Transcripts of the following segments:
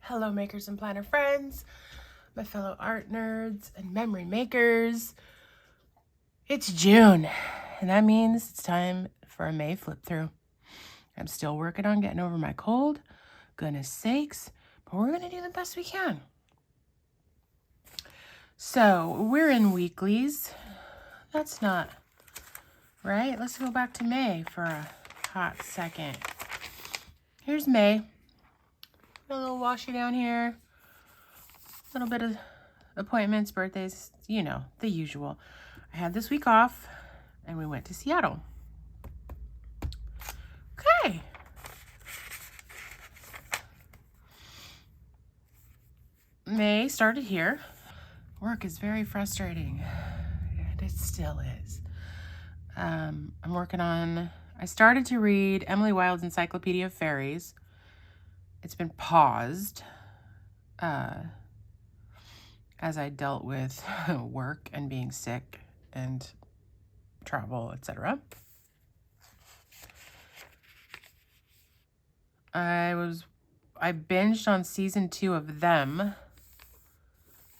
Hello, makers and planner friends, my fellow art nerds and memory makers. It's June, and that means it's time for a May flip through. I'm still working on getting over my cold, goodness sakes, but we're going to do the best we can. So we're in weeklies. That's not right. Let's go back to May for a hot second. Here's May. A little washy down here. A little bit of appointments, birthdays, you know, the usual. I had this week off and we went to Seattle. Okay. May started here. Work is very frustrating, and it still is. I'm working on, I started to read Emily Wilde's Encyclopedia of Fairies. It's been paused as I dealt with work and being sick and travel, etc. I binged on season 2 of them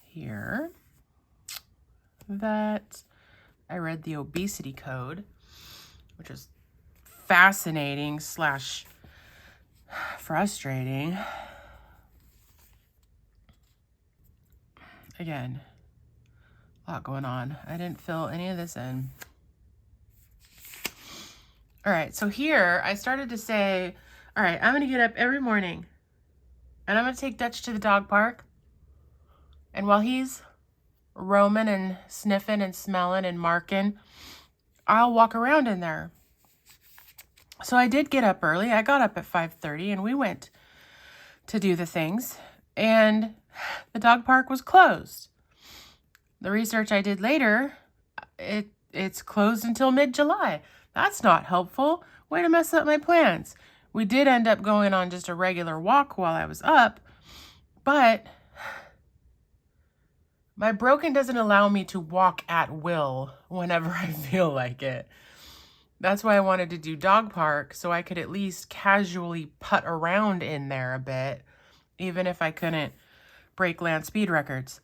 here. That I read the Obesity Code, which is fascinating / frustrating. Again, a lot going on. I didn't fill any of this in. All right, so here I started to say, all right, I'm going to get up every morning and I'm going to take Dutch to the dog park. And while he's roaming and sniffing and smelling and marking, I'll walk around in there. So I did get up early. I got up at 5:30 and we went to do the things. And the dog park was closed. The research I did later, it's closed until mid-July. That's not helpful. Way to mess up my plans. We did end up going on just a regular walk while I was up, but my broken doesn't allow me to walk at will whenever I feel like it. That's why I wanted to do dog park, so I could at least casually putt around in there a bit, even if I couldn't break land speed records.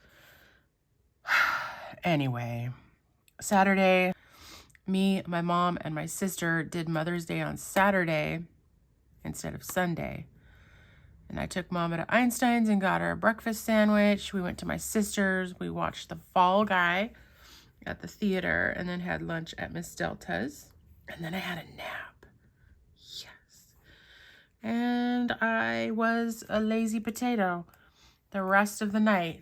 Anyway, Saturday, me, my mom, and my sister did Mother's Day on Saturday instead of Sunday. And I took Mama to Einstein's and got her a breakfast sandwich. We went to my sister's. We watched The Fall Guy at the theater and then had lunch at Miss Delta's. And then I had a nap. Yes. And I was a lazy potato the rest of the night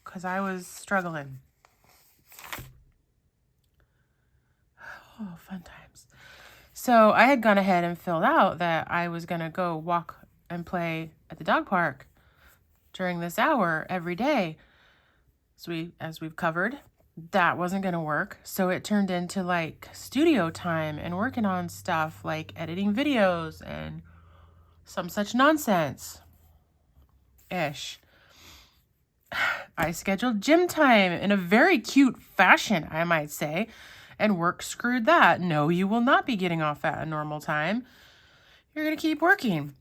because I was struggling. Oh, fun times. So I had gone ahead and filled out that I was going to go walk and play at the dog park during this hour every day. So as we've covered, that wasn't going to work. So it turned into like studio time and working on stuff like editing videos and some such nonsense-ish. I scheduled gym time in a very cute fashion, I might say, and work screwed that. No, you will not be getting off at a normal time. You're going to keep working.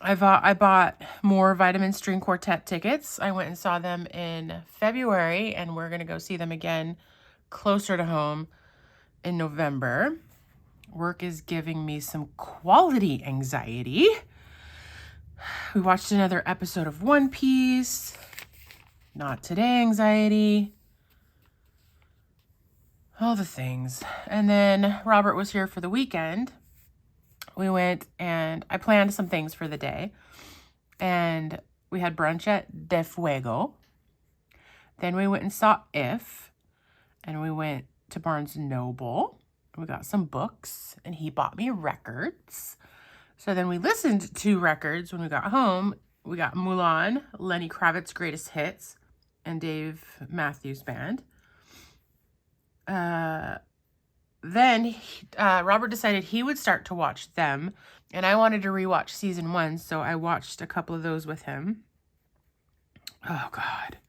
I bought more Vitamin String Quartet tickets. I went and saw them in February, and we're going to go see them again closer to home in November. Work is giving me some quality anxiety. We watched another episode of One Piece. Not today anxiety. All the things. And then Robert was here for the weekend. We went and I planned some things for the day. And we had brunch at De Fuego. Then we went and saw If. And we went to Barnes & Noble. We got some books. And he bought me records. So then we listened to records when we got home. We got Mulan, Lenny Kravitz's Greatest Hits, and Dave Matthews Band. Then Robert decided he would start to watch them, and I wanted to rewatch season 1, so I watched a couple of those with him. Oh, God.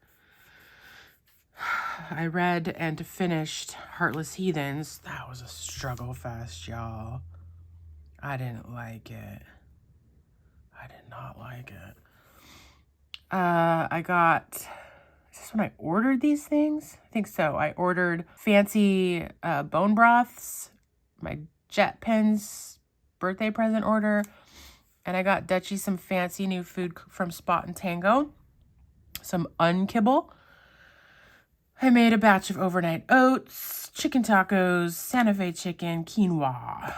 I read and finished Heartless Heathens. That was a struggle fest, y'all. I didn't like it. I I did not like it. I got, is this when I ordered these things? I think so. I ordered fancy bone broths, my jet pens birthday present order, and I got Dutchie some fancy new food from Spot and Tango, some unkibble. I made a batch of overnight oats, chicken tacos, Santa Fe chicken, quinoa.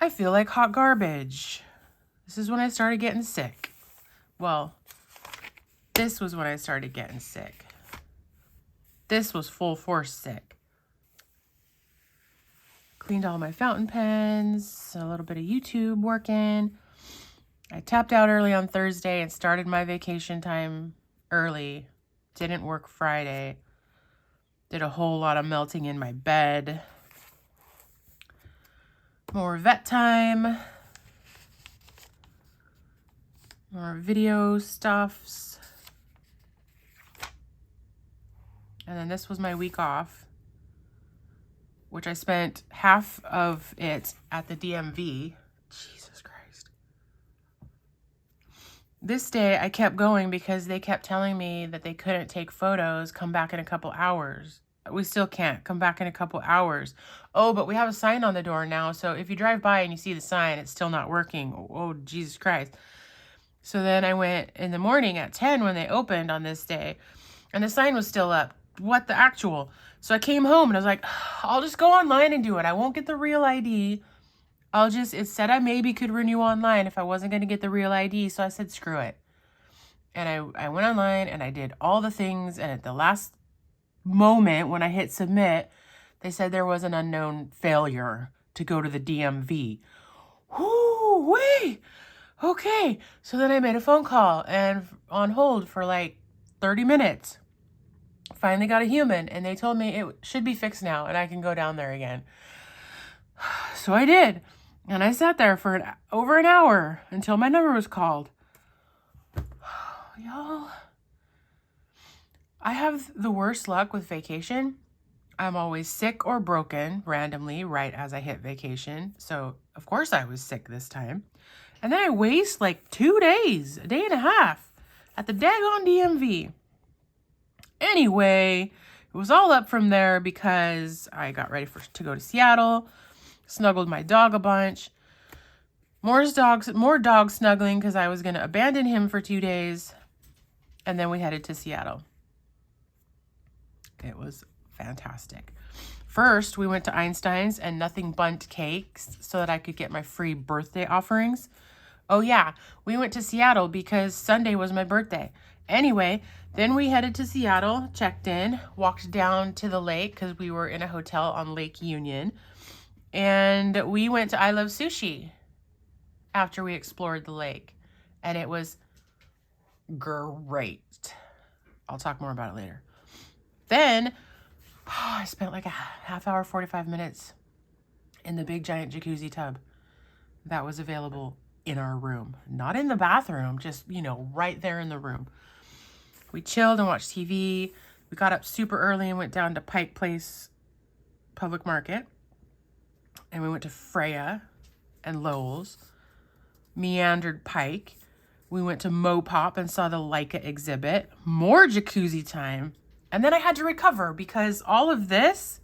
I feel like hot garbage. This is when I started getting sick. Well, this was when I started getting sick. This was full force sick. Cleaned all my fountain pens, a little bit of YouTube working. I tapped out early on Thursday and started my vacation time early. Didn't work Friday. Did a whole lot of melting in my bed. More vet time. More video stuffs. And then this was my week off, which I spent half of it at the DMV. Jesus Christ. This day I kept going because they kept telling me that they couldn't take photos, come back in a couple hours. We still can't, come back in a couple hours. Oh, but we have a sign on the door now, so if you drive by and you see the sign, it's still not working. Oh, Jesus Christ. So then I went in the morning at 10 when they opened on this day, and the sign was still up. What the actual? So I came home and I was like, I'll just go online and do it. I won't get the real ID. It said I maybe could renew online if I wasn't going to get the real ID. So I said, screw it. And I went online and I did all the things. And at the last moment when I hit submit, they said there was an unknown failure to go to the DMV. Whoo, wait. Okay. So then I made a phone call and on hold for like 30 minutes. Finally got a human, and they told me it should be fixed now and I can go down there again. So I did. And I sat there for over an hour until my number was called. Y'all, I have the worst luck with vacation. I'm always sick or broken randomly right as I hit vacation. So, of course, I was sick this time. And then I waste like 2 days, a day and a half at the daggone DMV. Anyway, it was all up from there because I got ready to go to Seattle, snuggled my dog a bunch. More dog snuggling because I was going to abandon him for 2 days. And then we headed to Seattle. It was fantastic. First, we went to Einstein's and Nothing Bundt Cakes so that I could get my free birthday offerings. Oh yeah, we went to Seattle because Sunday was my birthday. Anyway, then we headed to Seattle, checked in, walked down to the lake because we were in a hotel on Lake Union. And we went to I Love Sushi after we explored the lake. And it was great. I'll talk more about it later. Then I spent like a half hour, 45 minutes in the big giant jacuzzi tub that was available in our room. Not in the bathroom, just, right there in the room. We chilled and watched TV. We got up super early and went down to Pike Place Public Market. And we went to Freya and Lowell's. Meandered Pike. We went to MoPOP and saw the Leica exhibit. More jacuzzi time. And then I had to recover because all of this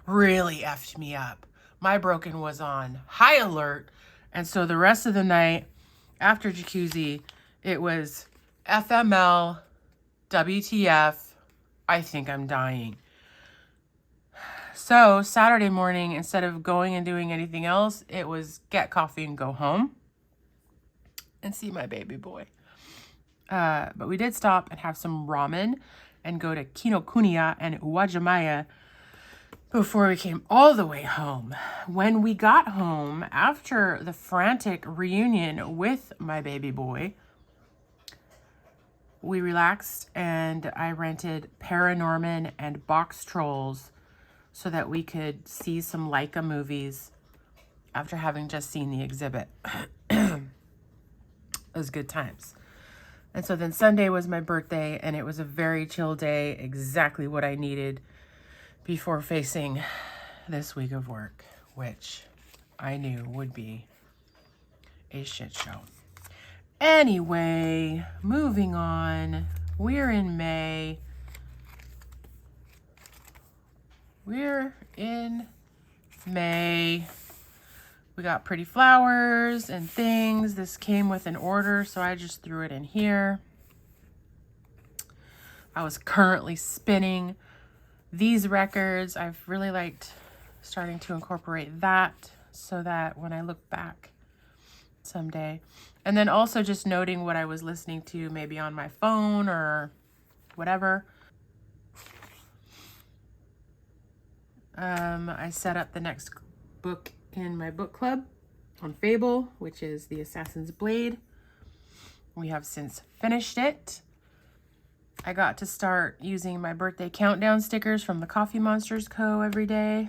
really effed me up. My broken was on high alert. And so the rest of the night after jacuzzi, it was FML, WTF, I think I'm dying. So Saturday morning, instead of going and doing anything else, it was get coffee and go home and see my baby boy. But we did stop and have some ramen and go to Kinokuniya and Uwajimaya before we came all the way home. When we got home, after the frantic reunion with my baby boy, we relaxed and I rented Paranorman and Box Trolls so that we could see some Leica movies after having just seen the exhibit. It was good times. And so then Sunday was my birthday, and it was a very chill day, exactly what I needed before facing this week of work. which I knew would be a shit show. Anyway, moving on. We're in May. We're in May. We got pretty flowers and things. This came with an order, so I just threw it in here. I was currently spinning these records. I've really liked starting to incorporate that so that when I look back someday. And then also just noting what I was listening to maybe on my phone or whatever. I set up the next book in my book club on Fable, which is The Assassin's Blade. We have since finished it. I got to start using my birthday countdown stickers from the Coffee Monsters Co. every day.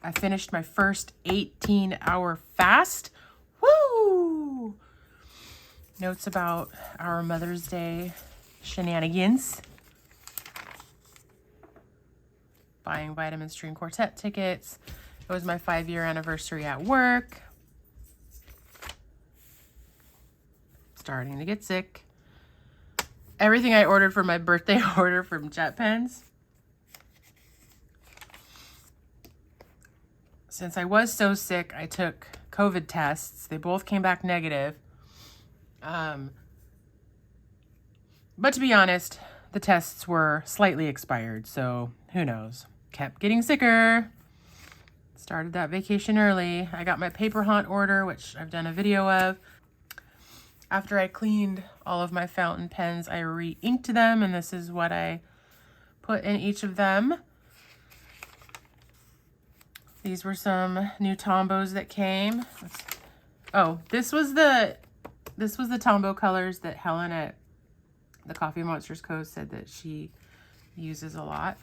I finished my first 18-hour fast. Woo! Notes about our Mother's Day shenanigans. Buying Vitamin String Quartet tickets. It was my 5-year anniversary at work. Starting to get sick. Everything I ordered for my birthday order from Jet Pens. Since I was so sick, I took COVID tests. They both came back negative. But to be honest, the tests were slightly expired, so who knows. Kept getting sicker. Started that vacation early. I got my paper haunt order, which I've done a video of. After I cleaned all of my fountain pens, I re-inked them, and this is what I put in each of them. These were some new Tombos that came. Oh, this was the Tombow colors that Helen at the Coffee Monsters Co. said that she uses a lot.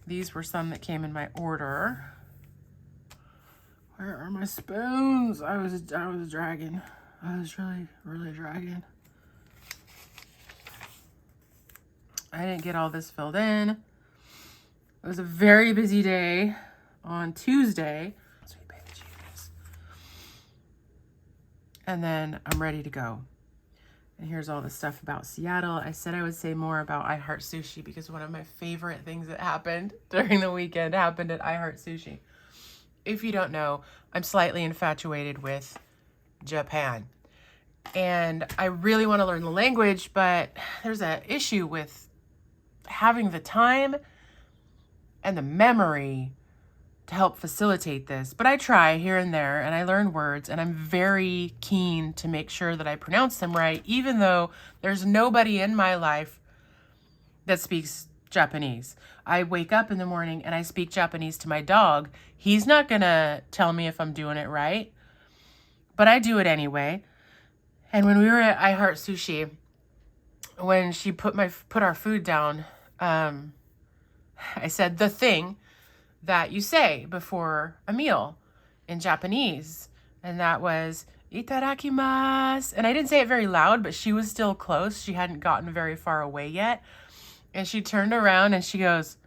These were some that came in my order. Where are my spoons? I was dragging. I was really dragging. I didn't get all this filled in. It was a very busy day on Tuesday. Sweet baby Jesus. And then I'm ready to go. And here's all the stuff about Seattle. I said I would say more about I Heart Sushi because one of my favorite things that happened during the weekend happened at I Heart Sushi. If you don't know, I'm slightly infatuated with Japan. And I really want to learn the language, but there's an issue with having the time and the memory to help facilitate this. But I try here and there, and I learn words, and I'm very keen to make sure that I pronounce them right, even though there's nobody in my life that speaks Japanese. I wake up in the morning and I speak Japanese to my dog. He's not gonna tell me if I'm doing it right, but I do it anyway. And when we were at I Heart Sushi, when she put our food down, I said the thing that you say before a meal in Japanese, and that was itadakimasu. And I didn't say it very loud, but she was still close. She hadn't gotten very far away yet. And she turned around and she goes,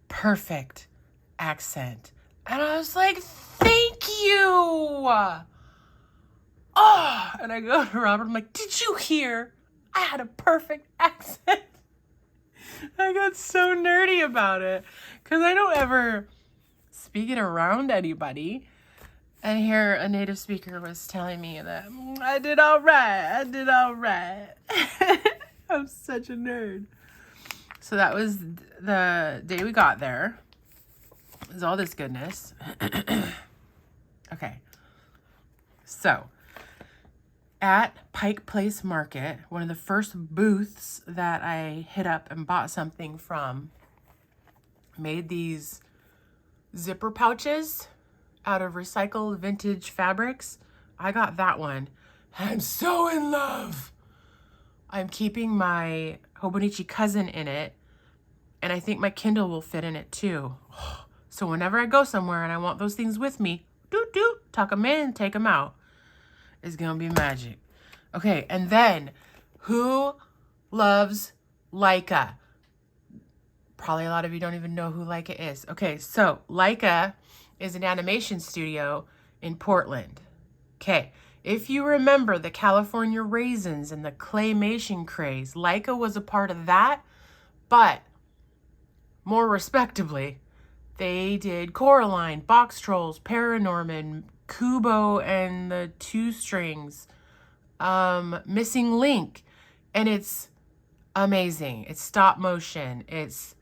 perfect accent. And I was like, thank you. Oh, and I go to Robert, I'm like, did you hear? I had a perfect accent. I got so nerdy about it because I don't ever speak it around anybody. And here a native speaker was telling me that I did all right. I did all right. I'm such a nerd. So that was the day we got there. It was all this goodness. Okay. So at Pike Place Market, one of the first booths that I hit up and bought something from made these zipper pouches out of recycled vintage fabrics. I got that one. I'm so in love. I'm keeping my Hobonichi cousin in it, and I think my Kindle will fit in it too. So whenever I go somewhere and I want those things with me, tuck them in, take them out. It's gonna be magic. Okay, and then who loves Leica? Probably a lot of you don't even know who Leica is. Okay, so Leica is an animation studio in Portland. Okay, if you remember the California Raisins and the claymation craze, Leica was a part of that, but more respectably, they did Coraline, Box Trolls, Paranorman, Kubo and the Two Strings, Missing Link, and it's amazing. It's stop motion. It's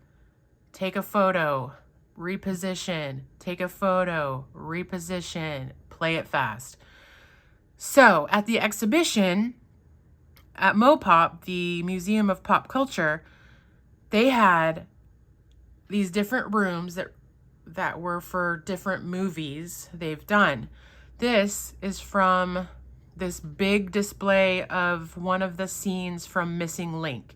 take a photo, reposition, take a photo, reposition, play it fast. So at the exhibition at MoPOP, the Museum of Pop Culture, they had these different rooms that were for different movies they've done. This is from this big display of one of the scenes from Missing Link.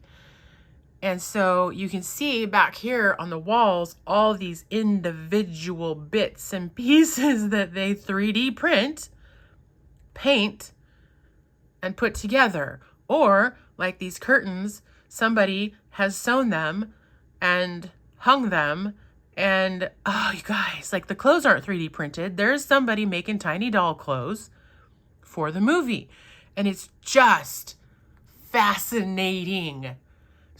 And so you can see back here on the walls all these individual bits and pieces that they 3D print, paint, and put together. Or, like these curtains, somebody has sewn them and hung them. And, oh, you guys, like the clothes aren't 3D printed. There's somebody making tiny doll clothes for the movie. And it's just fascinating.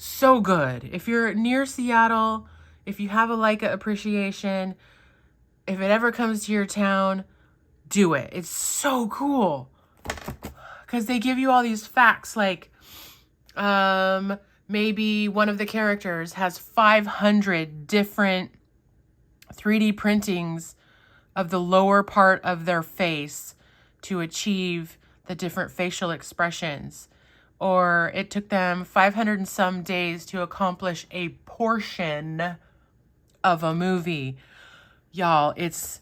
So good. If you're near Seattle, if you have a Leica appreciation, if it ever comes to your town, do it. It's so cool. Because they give you all these facts like maybe one of the characters has 500 different 3D printings of the lower part of their face to achieve the different facial expressions. Or it took them 500 and some days to accomplish a portion of a movie. Y'all, it's...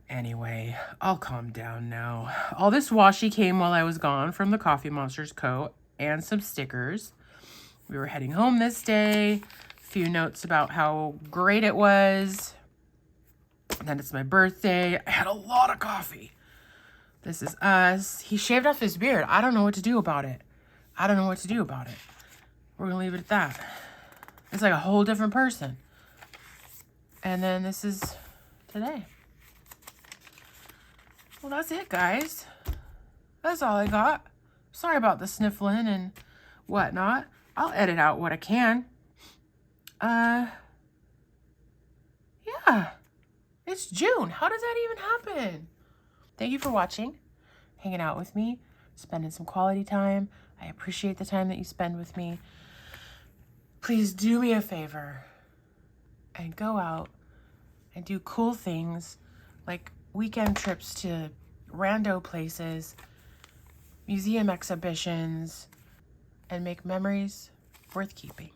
Anyway, I'll calm down now. All this washi came while I was gone from the Coffee Monsters Co. and some stickers. We were heading home this day. A few notes about how great it was. And then it's my birthday. I had a lot of coffee. This is us. He shaved off his beard. I don't know what to do about it. I don't know what to do about it. We're going to leave it at that. It's like a whole different person. And then this is today. Well, that's it, guys. That's all I got. Sorry about the sniffling and whatnot. I'll edit out what I can. Yeah. It's June. How does that even happen? Thank you for watching, hanging out with me, spending some quality time. I appreciate the time that you spend with me. Please do me a favor and go out and do cool things like weekend trips to rando places, museum exhibitions, and make memories worth keeping.